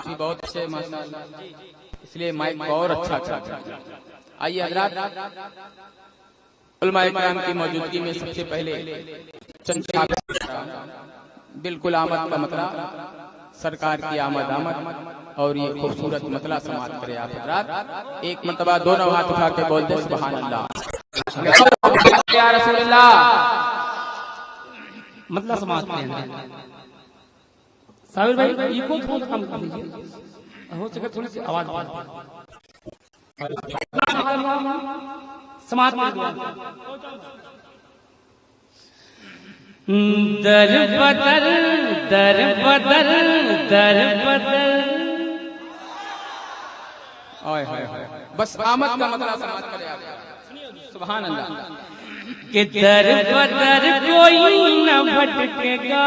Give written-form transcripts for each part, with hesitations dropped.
भी बहुत अच्छे माशाअल्लाह, इसलिए माइक को और अच्छा कर। आइए हज़रात, उलमाए किराम की मौजूदगी में सबसे पहले चंद बिल्कुल आमद का मतला, सरकार की आमद आमद और ये खूबसूरत मतला समाप्त करे आप हज़रात। एक मरतबा दोनों हाथ उठा के बोल दे सुभान अल्लाह या रसूल अल्लाह। मतलब समाप्त करें साबिर भाई, इको थोड़ा कम कर दीजिए, हो सके थोड़ी सी आवाज समाप्त कर दो। दर बदर दर बदर दर बदर, ओए होए होए, बस आमद का मतलब समाप्त करे आप सुभान अल्लाह। कि दर बदर कोई न भटकेगा,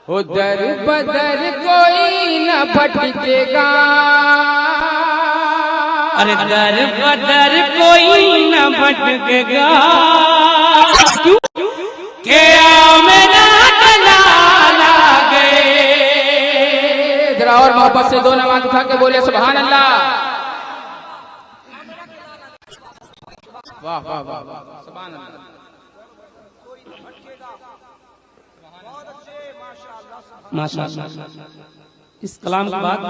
हो दर बदर कोई न भटकेगा, अरे दर बदर कोई न भटकेगा, के आमना लाला गए। जरा और मोहब्बत से दो नमाज उठा के बोले सुभान अल्लाह। वाह वाह वाह वाह, सुभान अल्लाह। माशाअल्लाह, इस कलाम के बाद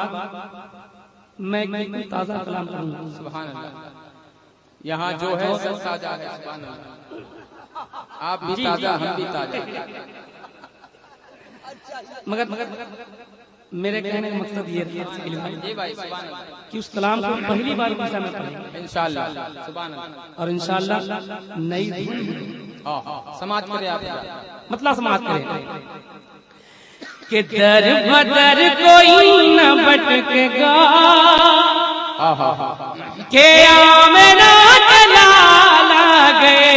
मैं ताजा कलाम करूंगा। सुभान अल्लाह। यहाँ जो है सब ताजा है सुभान अल्लाह, आप भी ताजा हम भी ताजा। मगर मेरे कहने का मकसद ये था कि उस कलाम को पहली बार भाषा में पढ़ें इंशाअल्लाह सुभान अल्लाह, और इंशाअल्लाह नई समाज करे आप मतलब समाज करें कि दर बदर कोई न भटकेगा, के आमना लाला गए।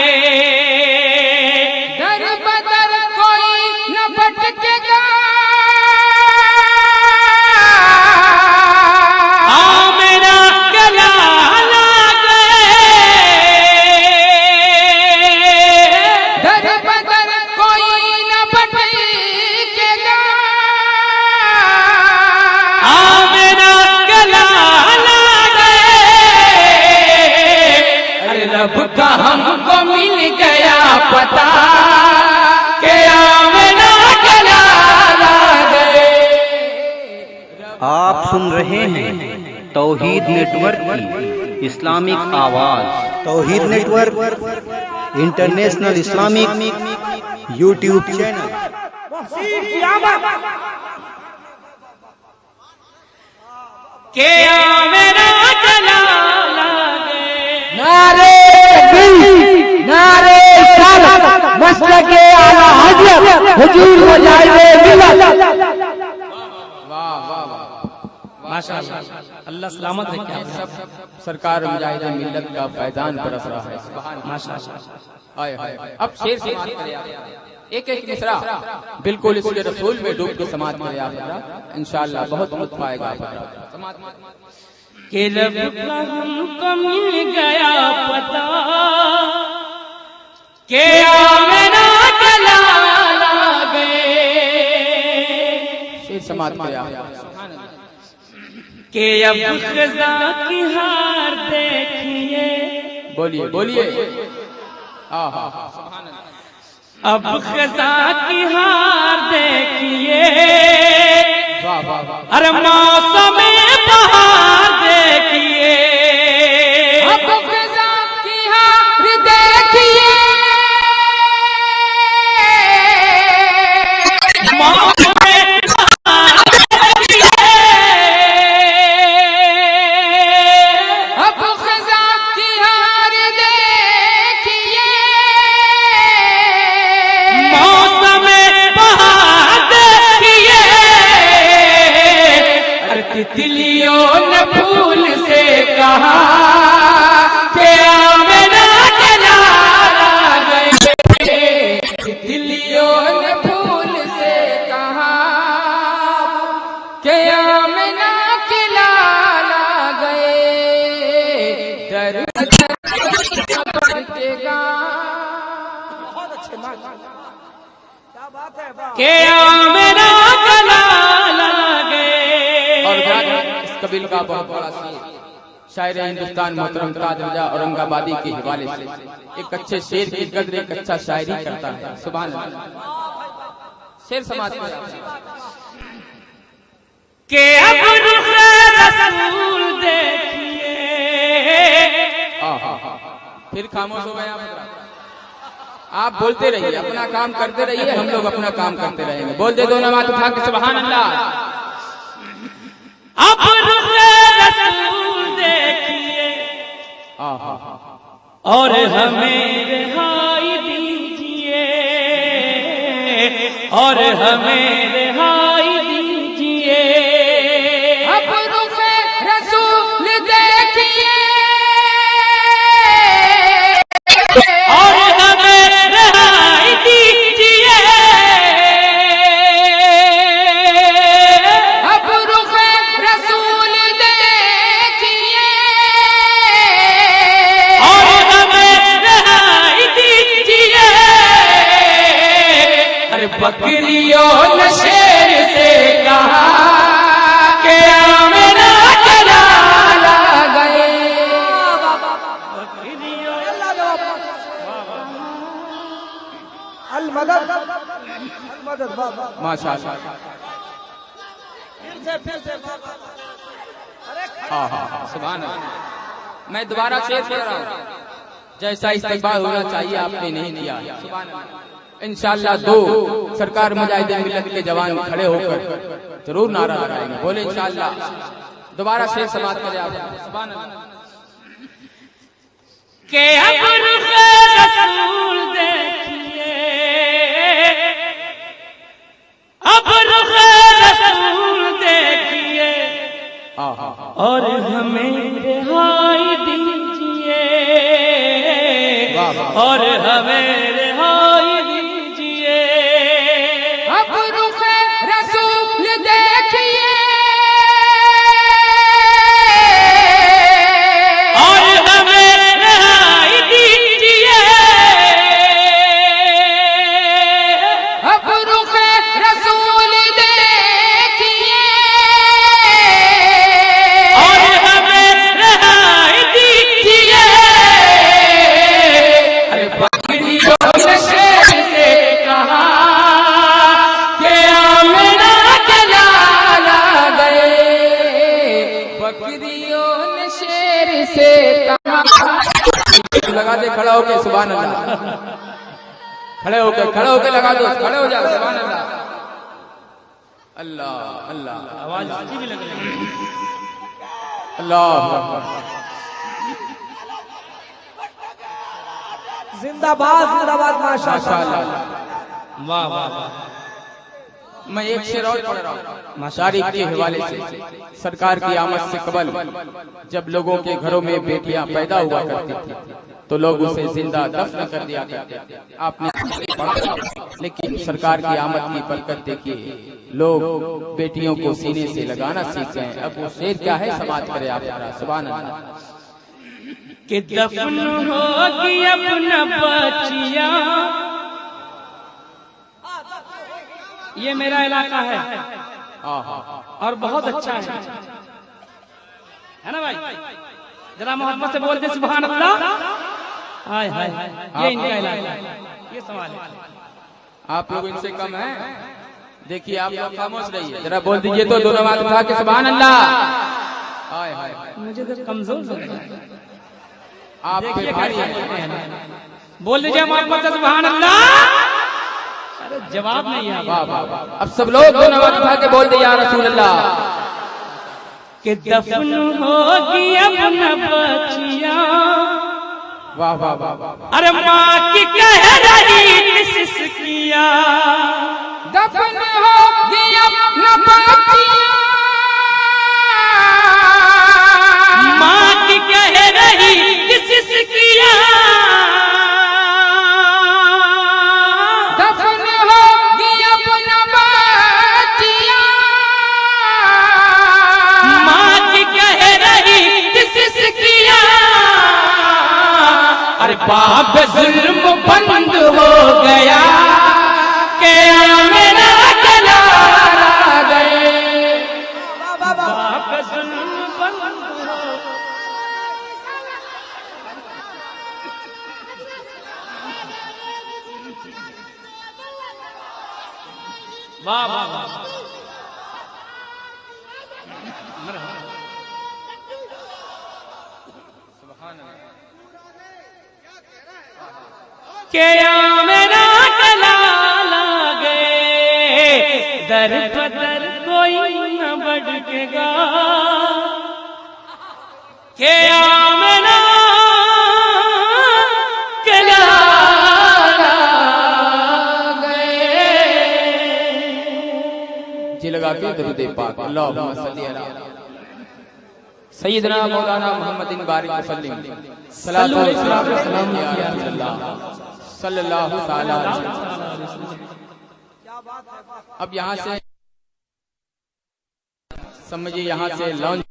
दर बदर कोई न भटकेगा, आमना लाला गए। दर बदर कोई न भटकेगा, आमना लाला गए। अरे रब का हमको मिल गया पता, के आमना लाला गए। आप सुन रहे हैं तौहीद नेटवर्क की इस्लामिक आवाज। तौहीद network international Islamic YouTube channel. के आमना लाला गए। नारे नारे मस्तके आला हजरत हुजूर मुजाहिदे मिलत। वाह वाह वाह, माशाअल्लाह, अल्लाह सलामत रखे आप सब। सरकार मुजाहिद मिल्लत का फैजान बरस रहा है माशाअल्लाह। आए हाय। अब शेर समाज करे आप, एक एक मिसरा बिल्कुल इसके रसूल में डूब के समाज करे आप इंशाअल्लाह, बहुत लुत्फ आएगा समाज। कि रब का हमको मिल गया पता, के आमना लाला गए। शेर समाज करे आप के अब खज़ा की हार देखिए, बोलिए बोलिए। अब खज़ा की हार देखिए, वाह वाह वाह, अरे मौसम बहार देखिए। अब खज़ा की हार देखिए, मौसम बहार देखिए। अब खज़ा की हार देखिए, मौसम बहार देखिए। अरे तितलियों ने फूल से कहा, के आमना लाला गए। तितलियों ने फूल से कहा, के आमना के लाला गए। दर बदर भटकेगा, के आमना लाला कबील का बहुत बड़ा शेर, शायर हिंदुस्तान मोहतरम ताज रजा औरंगाबादी के हवाले से एक अच्छे शेर की कद्र एक अच्छा शायरी करता है। सुभान अल्लाह। शेर समाज में के अब रुखे रसूल देखिए। फिर खामोश हो गए आप बोलते रहिए, अपना काम करते रहिए, हम लोग अपना काम करते रहेंगे। बोल दे दो नमाज उठा के सुभान अल्लाह। अब रुखे रसूल देखिए और हमें रिहाई दीजिए, और हमें रिहाई दीजिए। अब रुखे रसूल देखिए और हमें रिहाई दीजिए। अब रुखे रसूल देखिए और हमें रिहाई दीजिए। अरे बकरियों ने शेर से कहा कि आमिना चला गए। माशाअल्लाह। हाँ सुभान अल्लाह। मैं दोबारा शेर कह रहा हूँ, जैसा इस्तेमाल होना चाहिए आपने नहीं किया। सुभान अल्लाह। इंशाअल्लाह दो सरकार मुजाहिदीन मिल्लत के जवान खड़े होकर जरूर नारा लगाएंगे। बोले इंशाअल्लाह दोबारा शेर समाप्त करें आप। सुभान अल्लाह। के अब रुखे रसूल देखिए, अब रुखे रसूल देखिए और हमें रिहाई दीजिए, और हमें रिहाई दीजिए। अब रुखे रसूल देखिए और हमें रिहाई दीजिए। अब रुखे रसूल देखिए और हमें रिहाई दीजिए। अरे बकरियों ने शेर से कहा कि आमिना चला गए। बकरियों ने शेर से कहा। लगा दे खड़ा होके सुभान अल्लाह। खड़े होके लगा दो, खड़े हो जाओ सुभान अल्लाह। अल्लाह अल्लाह। आवाज अच्छी भी लग रही है। अल्लाह जिंदाबाद जिंदाबाद माशाअल्लाह। माशाअल्लाह। वाह वाह वाह। मैं एक शेर और पढ़ रहा हूँ तारीख के हवाले से। सरकार की आमद से कबल जब लोगों के घरों में बेटियां पैदा हुआ करती थी तो लोग उसे जिंदा दफन कर दिया करते थे। आपने पढ़ा, लेकिन सरकार की आमद की बरकत देखिए, लोग बेटियों को सीने से लगाना सीख गए। अब वो शेर क्या है समाज करे आप जरा। सुभान अल्लाह। कि दफन होगी अपना बचिया। ये मेरा इलाका है और बहुत अच्छा है ना भाई? जरा मोहब्बत से बोल दे सुभान अल्लाह। हाय हाय, ये इनका इलाका है, ये सवाल है। आप लोग इनसे कम हैं। देखिए आप लोग खामोश रहिए, जरा बोल दीजिए तो दोनों बात उठा के सुभान अल्लाह। हाय हाय, मुझे तो कमजोर लग रहा है। आप पे भारी है। बोल दीजिए मोहब्बत से सुभान अल्लाह। अरे जवाब नहीं है। वाह वाह वाह। अब सब लोग दोनों बात उठा के बोल दे या रसूल अल्लाह। कि दफन होगी अपना बचिया। वाह वाह वाह वाह। अरे माँ की कह रही किस किया। दफन होगी अपना बचिया। माँ की कह रही किस किया। दफन होगी अपना बचिया। माँ की कह रही किस किया। अरे पाप जुल्म बंद हो गया के मेरा चला गए। पाप जुल्म के मेरा कला लागे दर पदर कोई न बढ़केगा के मेरा कला लागे जी लगा के दरूद पाक अल्लाहुम्मा सल्ली अला सय्यदना मौलाना मोहम्मद बारिक वसल्लम सल्लल्लाहु ताला अलैहि वसल्लम। अब यहाँ से समझिए, यहाँ से लॉन्च